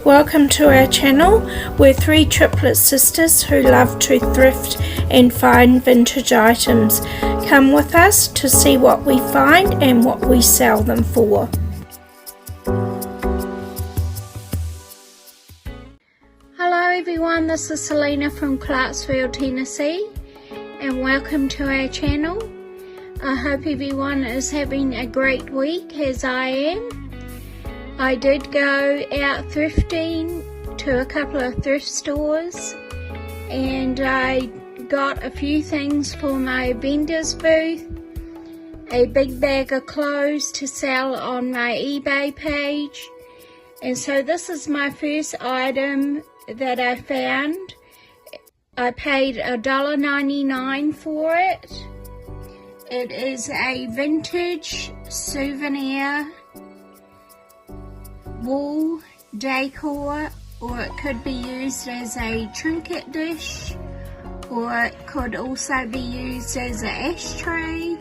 Welcome to our channel. We're three triplet sisters who love to thrift and find vintage items. Come with us to see what we find and what we sell them for. Hello everyone, this is Selena from Clarksville, Tennessee, and welcome to our channel. I hope everyone is having a great week as I am. I did go out thrifting to a couple of thrift stores and I got a few things for my vendor's booth, a big bag of clothes to sell on my eBay page, and so this is my first item that I found. I paid $1.99 for it. It is a vintage souvenir wall decor, or it could be used as a trinket dish, or it could also be used as an ashtray.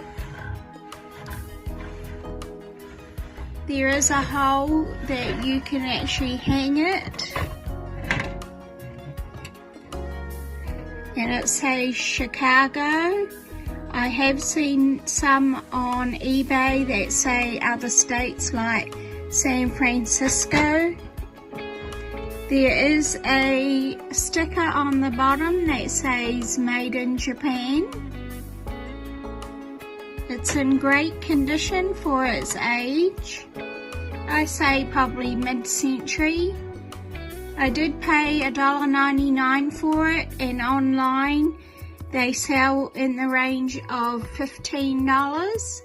There is a hole that you can actually hang it, and it says Chicago. I have seen some on eBay that say other states like San Francisco. There is a sticker on the bottom that says Made in Japan. It's in great condition for its age. I say probably mid-century. I did pay $1.99 for it, and online they sell in the range of $15.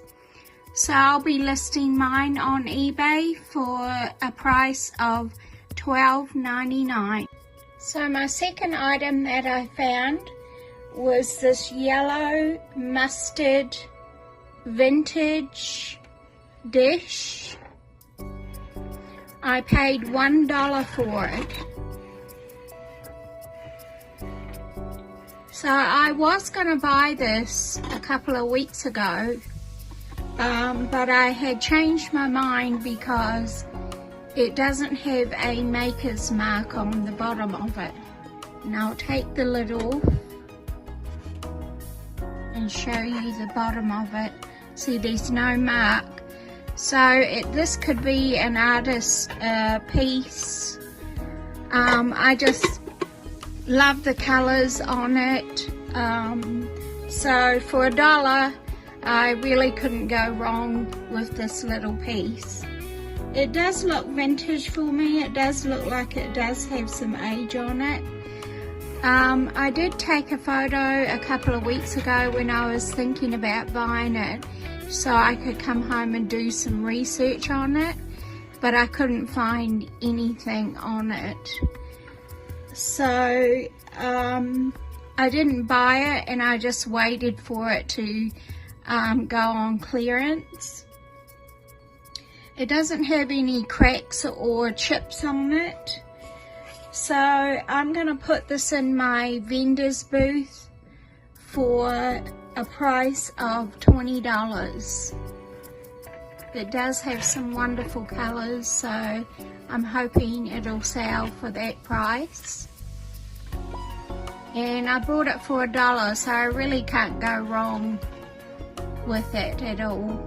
So I'll be listing mine on eBay for a price of $12.99. So my second item that I found was this yellow mustard vintage dish. I paid $1 for it. So I was going to buy this a couple of weeks ago, but I had changed my mind because it doesn't have a maker's mark on the bottom of it. And I'll take the lid off and show you the bottom of it. See, there's no mark. So this could be an artist's piece. I just love the colors on it. So for $1, I really couldn't go wrong with this little piece. It does look vintage for me. It does look like it does have some age on it. I did take a photo a couple of weeks ago when I was thinking about buying it so I could come home and do some research on it, but I couldn't find anything on it. So I didn't buy it, and I just waited for it to go on clearance. It doesn't have any cracks or chips on it. So I'm going to put this in my vendor's booth for a price of $20. It does have some wonderful colors, so I'm hoping it'll sell for that price. And I bought it for $1, so I really can't go wrong with it at all.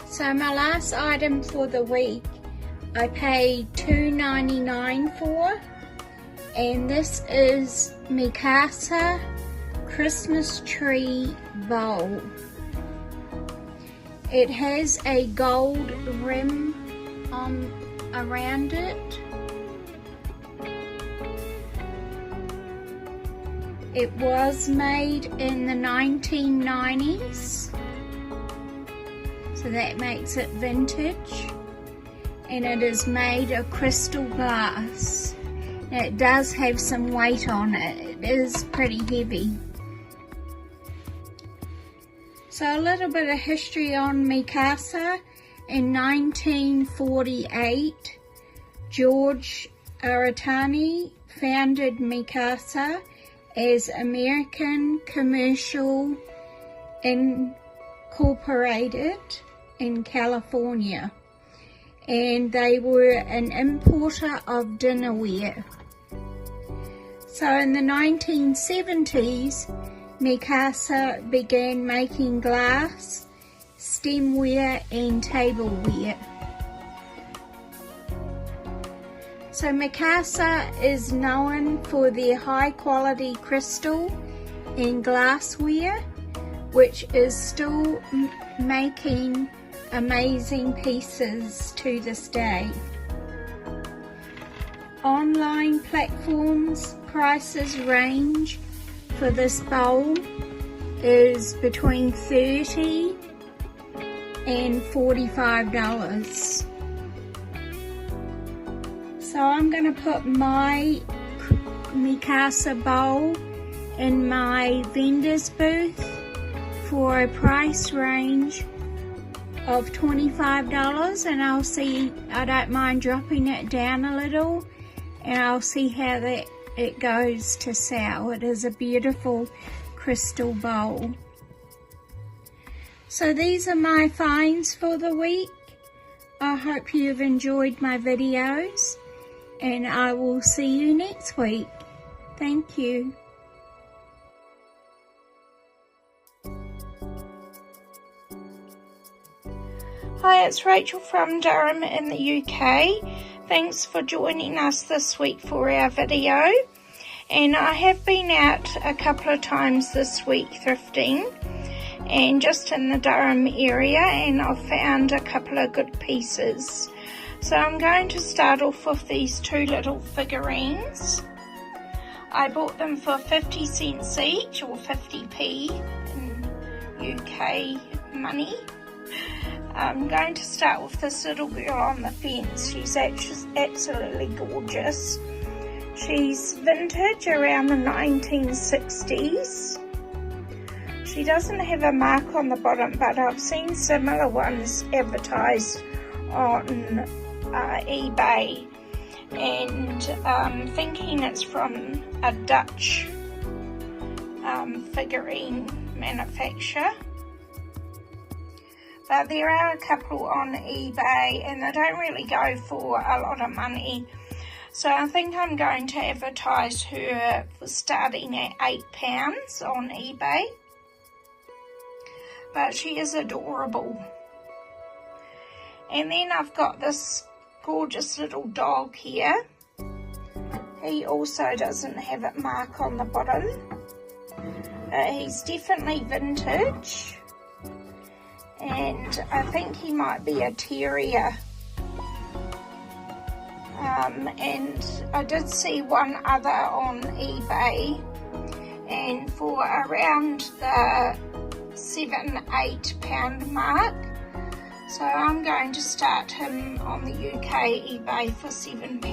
So my last item for the week, I paid $2.99 for, and this is Mikasa Christmas Tree Bowl. It has a gold rim around it. It was made in the 1990s, so that makes it vintage, and it is made of crystal glass. It does have some weight on it. It is pretty heavy. So a little bit of history on Mikasa. In 1948, George Aratani founded Mikasa as American Commercial Incorporated in California. and they were an importer of dinnerware. So in the 1970s, Mikasa began making glass, stemware and tableware. So Mikasa is known for their high quality crystal and glassware, which is still making amazing pieces to this day. Online platforms prices range for this bowl is between $30 and $45. So I'm going to put my Mikasa bowl in my vendor's booth for a price range of $25, and I'll see, I don't mind dropping it down a little, and I'll see how it goes to sell. It is a beautiful crystal bowl. So these are my finds for the week. I hope you've enjoyed my videos, and I will see you next week. Thank you. Hi, it's Rachel from Durham in the UK. Thanks for joining us this week for our video. And I have been out a couple of times this week thrifting, and just in the Durham area, and I've found a couple of good pieces. So I'm going to start off with these two little figurines. I bought them for 50 cents each, or 50p in UK money. I'm going to start with this little girl on the fence. She's absolutely gorgeous. She's vintage, around the 1960s. She doesn't have a mark on the bottom, but I've seen similar ones advertised on eBay, and I'm thinking it's from a Dutch figurine manufacturer. But there are a couple on eBay, and they don't really go for a lot of money. So I think I'm going to advertise her for starting at £8 on eBay. But she is adorable. And then I've got this gorgeous little dog here. He also doesn't have a mark on the bottom. He's definitely vintage. And I think he might be a terrier. And I did see one other on eBay, and for around the £7-8 mark. So I'm going to start him on the UK eBay for £7,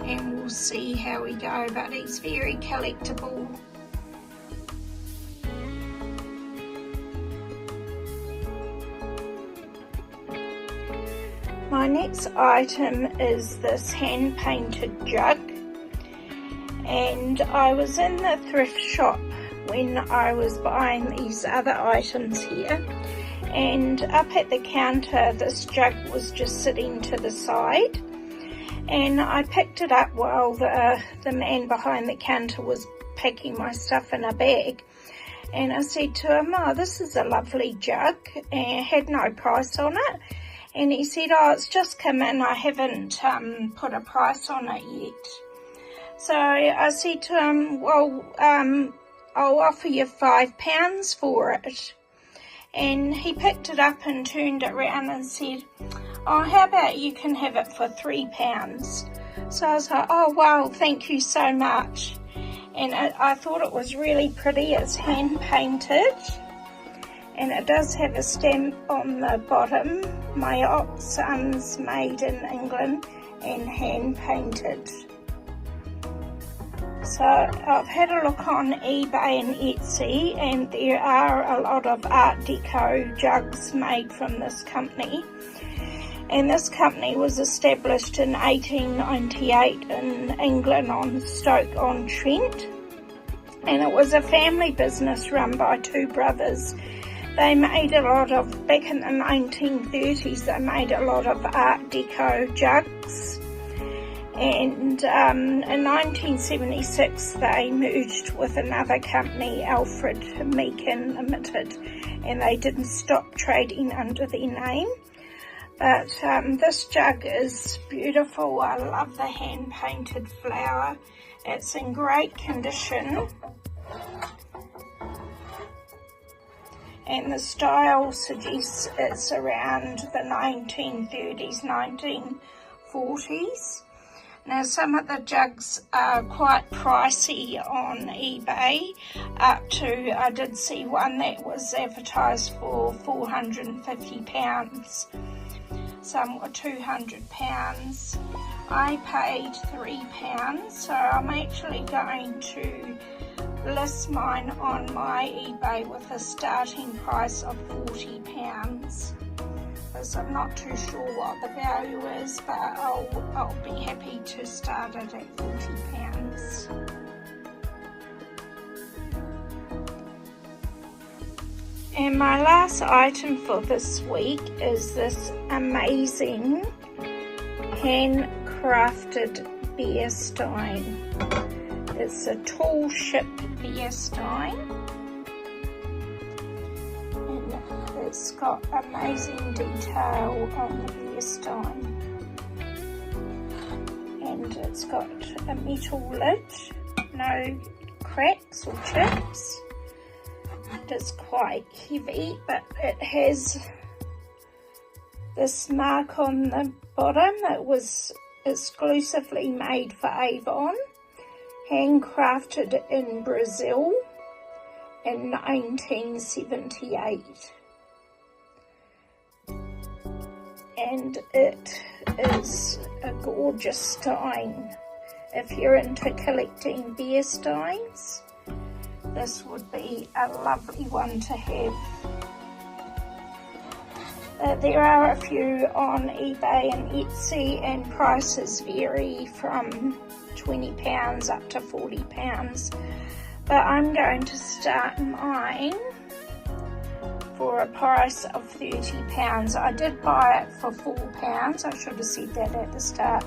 and we'll see how we go, but he's very collectible. My next item is this hand-painted jug, and I was in the thrift shop when I was buying these other items here, and up at the counter this jug was just sitting to the side, and I picked it up while the man behind the counter was packing my stuff in a bag, and I said to him, "Oh, this is a lovely jug," and it had no price on it. And he said, "Oh, it's just come in, I haven't put a price on it yet." So I said to him, "Well, I'll offer you £5 for it." And he picked it up and turned it around and said, "Oh, how about you can have it for £3? So I was like, "Oh, wow, thank you so much." And I thought it was really pretty. It's hand painted. And it does have a stamp on the bottom. My son's made in England and hand painted. So I've had a look on eBay and Etsy, and there are a lot of Art Deco jugs made from this company. And this company was established in 1898 in England on Stoke-on-Trent. And it was a family business run by two brothers. They made a lot of, back in the 1930s, they made a lot of Art Deco jugs. And in 1976 they merged with another company, Alfred Meakin Limited, and they didn't stop trading under their name. But this jug is beautiful. I love the hand painted flower. It's in great condition. And the style suggests it's around the 1930s, 1940s. Now some of the jugs are quite pricey on eBay, up to, I did see one that was advertised for £450. Some were £200. I paid £3, so I'm actually going to list mine on my eBay with a starting price of £40, because I'm not too sure what the value is, but I'll be happy to start it at £40. And my last item for this week is this amazing handcrafted beer stein. It's a tall ship beer stein, and it's got amazing detail on the beer stein, and it's got a metal lid, no cracks or chips. It's quite heavy, but it has this mark on the bottom. It was exclusively made for Avon, handcrafted in Brazil in 1978. And it is a gorgeous stein. If you're into collecting beer steins, this would be a lovely one to have. There are a few on eBay and Etsy, and prices vary from £20 up to £40. But I'm going to start mine for a price of £30. I did buy it for £4. I should have said that at the start.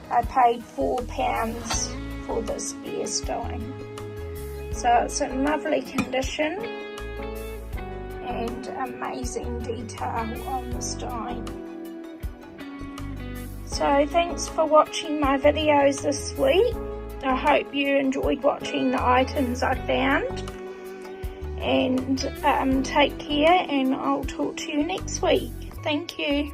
I paid £4 for this beer stein. So it's in lovely condition and amazing detail on the stein. So thanks for watching my videos this week. I hope you enjoyed watching the items I found. And take care, and I'll talk to you next week. Thank you.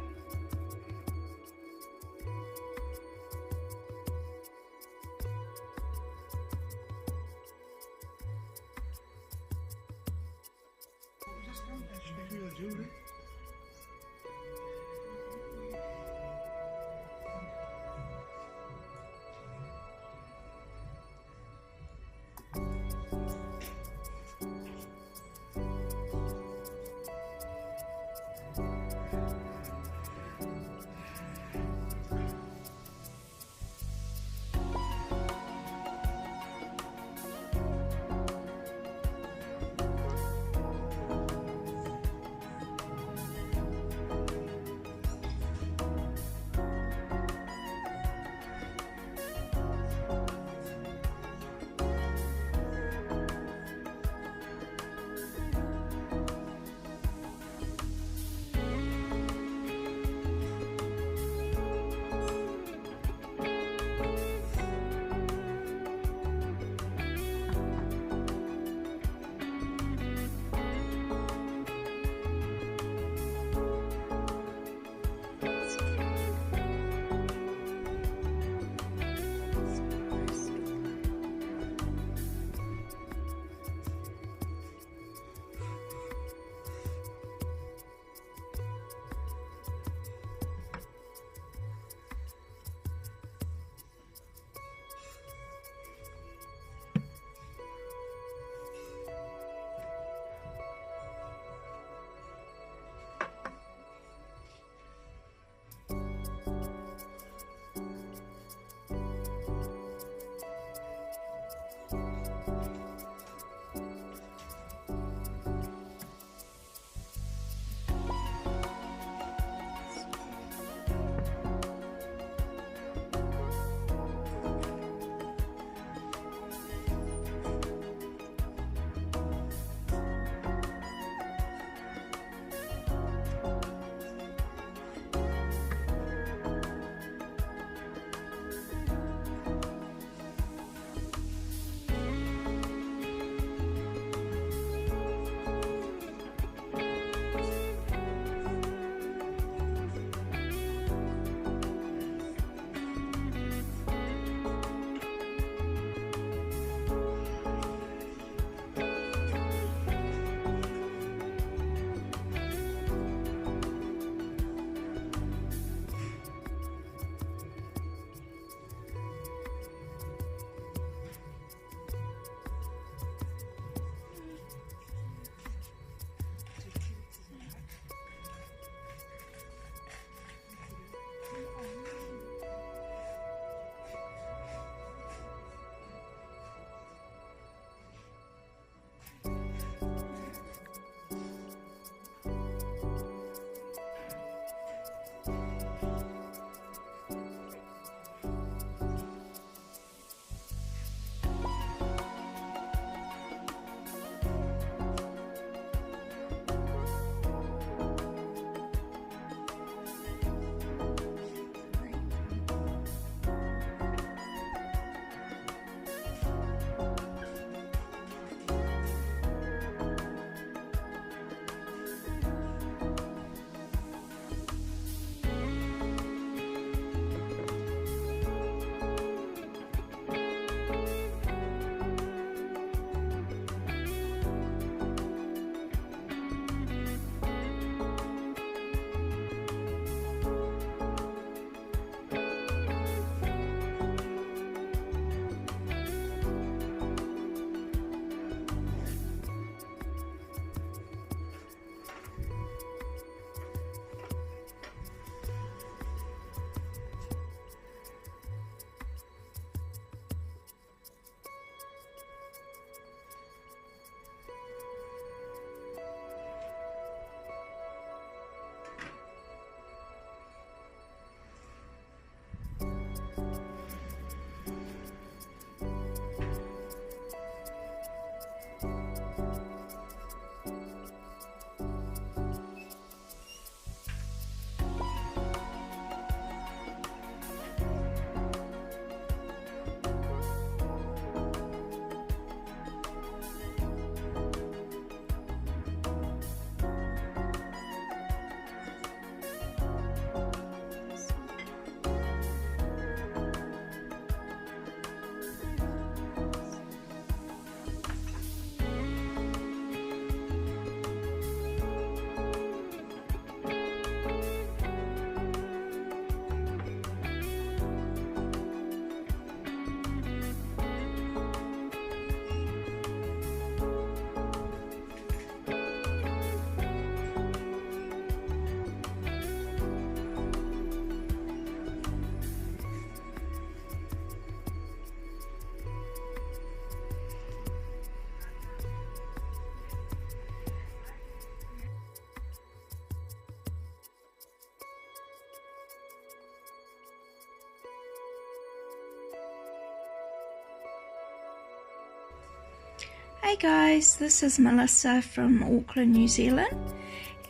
Hey guys, this is Melissa from Auckland, New Zealand,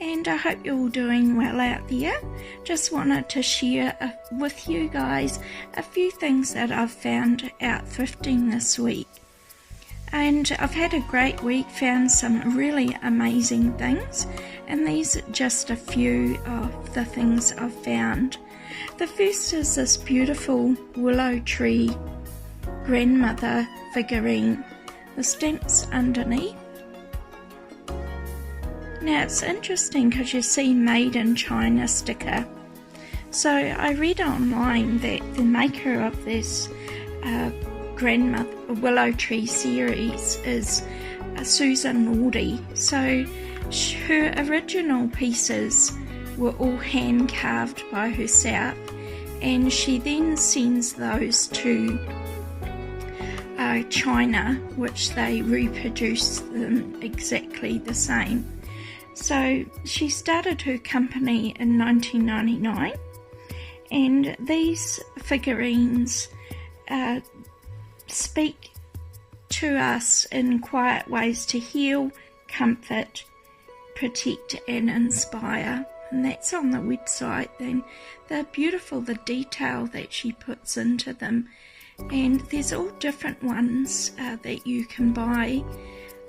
and I hope you're all doing well out there. Just wanted to share with you guys a few things that I've found out thrifting this week. And I've had a great week, found some really amazing things, and these are just a few of the things I've found. The first is this beautiful willow tree grandmother figurine. The stamp's underneath. Now it's interesting because you see Made in China sticker. So I read online that the maker of this grandmother willow tree series is Susan Lordy. So her original pieces were all hand carved by herself, and she then sends those to China, which they reproduce them exactly the same. So she started her company in 1999, and these figurines speak to us in quiet ways to heal, comfort, protect and inspire. And that's on the website. Then they're beautiful, the detail that she puts into them. And there's all different ones that you can buy.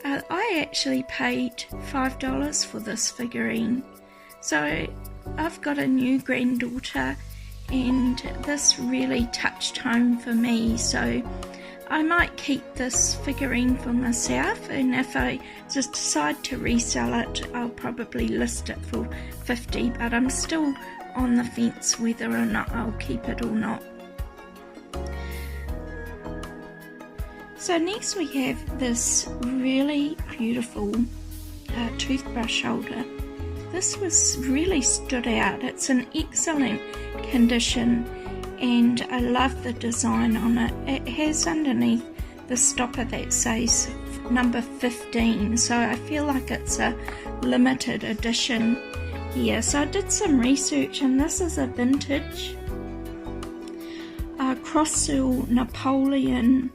I actually paid $5 for this figurine. So I've got a new granddaughter, and this really touched home for me. So I might keep this figurine for myself, and if I just decide to resell it, I'll probably list it for $50, but I'm still on the fence whether or not I'll keep it or not. So next we have this really beautiful toothbrush holder. This was really stood out. It's in excellent condition, and I love the design on it. It has underneath the stopper that says number 15, so I feel like it's a limited edition here. So I did some research, and this is a vintage cross-seal Napoleon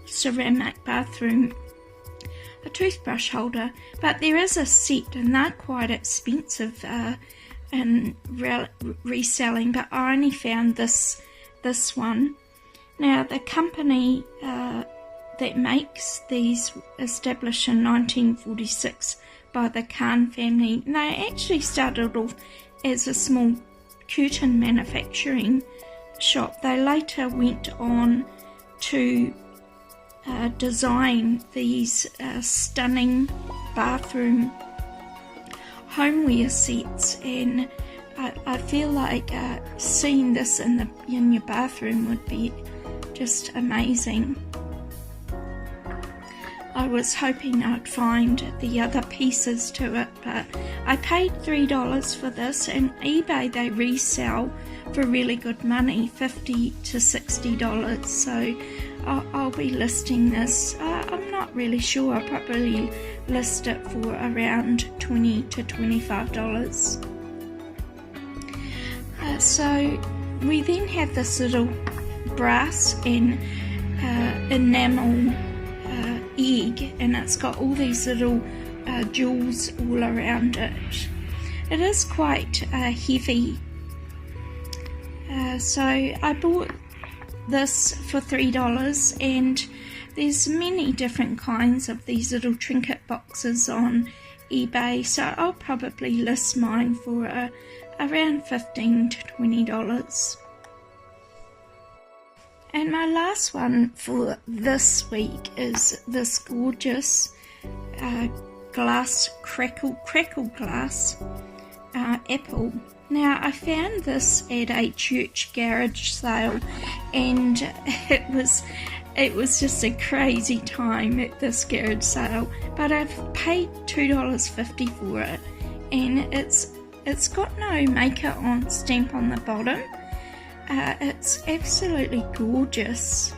ceramic bathroom, a toothbrush holder, but there is a set, and they're quite expensive in reselling, but I only found this one. Now the company that makes these established in 1946 by the Khan family. They actually started off as a small curtain manufacturing shop. They later went on to design these stunning bathroom homeware sets, and I feel like seeing this in your bathroom would be just amazing. I was hoping I'd find the other pieces to it, but I paid $3 for this, and eBay they resell for really good money, $50 to $60. So I'll be listing this. I'm not really sure. I'll probably list it for around $20 to $25. So we then have this little brass and enamel egg, and it's got all these little jewels all around it. It is quite heavy. So I bought this for $3, and there's many different kinds of these little trinket boxes on eBay, so I'll probably list mine for around $15 to $20. And my last one for this week is this gorgeous glass crackle glass apple. Now I found this at a church garage sale, and it was just a crazy time at this garage sale, but I've paid $2.50 for it, and it's got no maker on stamp on the bottom. It's absolutely gorgeous.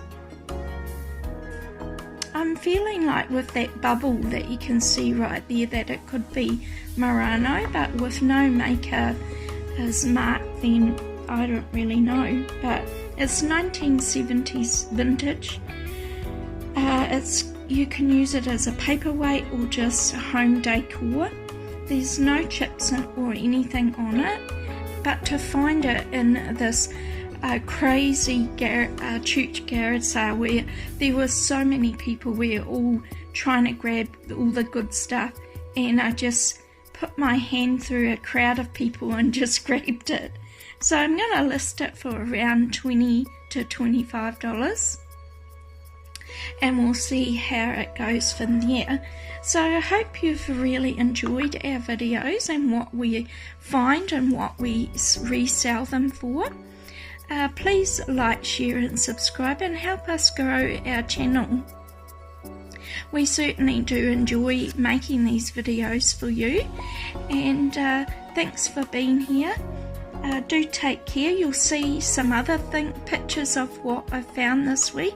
I'm feeling like with that bubble that you can see right there that it could be Murano, but with no maker as marked, then I don't really know. But it's 1970s vintage. It's you can use it as a paperweight or just home decor. There's no chips or anything on it, but to find it in this crazy church garage sale where there were so many people, we're all trying to grab all the good stuff, and I just put my hand through a crowd of people and just grabbed it. So I'm going to list it for around $20 to $25, and we'll see how it goes from there. So I hope you've really enjoyed our videos and what we find and what we resell them for. Please like, share and subscribe and help us grow our channel. We certainly do enjoy making these videos for you, and thanks for being here. Do take care. You'll see some other pictures of what I found this week.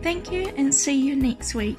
Thank you, and see you next week.